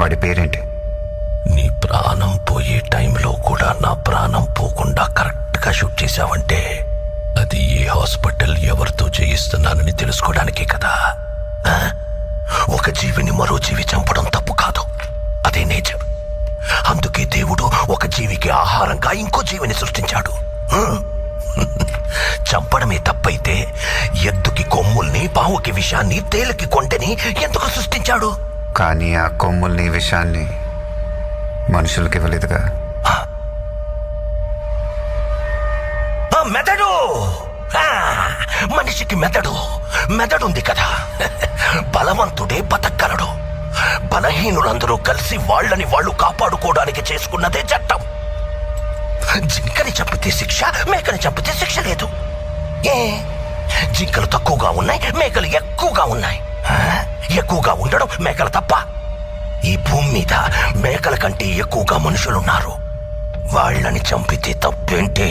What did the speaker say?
వాడి పేరేంటి? నీ ప్రాణం పోయే టైంలో కూడా నా ప్రాణం పోకుండా కరెక్ట్గా షూట్ చేశావంటే అది ఏ హాస్పిటల్ ఎవరితో చేయిస్తున్నానని తెలుసుకోవడానికే కదా. ఒక జీవిని మరో జీవి చంపడం తప్పు కాదు, అదే నేచర్. అందుకే దేవుడు ఒక జీవికి ఆహారంగా ఇంకో జీవిని సృష్టించాడు. చంపడమే తప్పైతే ఎద్దుకి కొమ్ముల్ని, పావుకి విషాన్ని, తేలికి కొంటని ఎందుకు సృష్టించాడు? కానీ ఆ కొమ్ముల్ని, విషాన్ని మనుషులకి ఇవ్వలేదుగా. మెదడు, మనిషికి మెదడుంది కదా. బలవంతుడే బతకగలడు. బలహీనులందరూ కలిసి వాళ్ళని వాళ్ళు కాపాడుకోవడానికి చేసుకున్నదే చట్టం. జింకని చంపితే శిక్ష, మేకని చంపితే శిక్ష లేదు. జింకలు తక్కువగా ఉన్నాయి, మేకలు ఎక్కువగా ఉన్నాయి. ఎక్కువగా ఉండడం మేకల తప్ప? ఈ భూమి మీద మేకల కంటే ఎక్కువగా మనుషులున్నారు. వాళ్ళని చంపితే తప్పేంటే?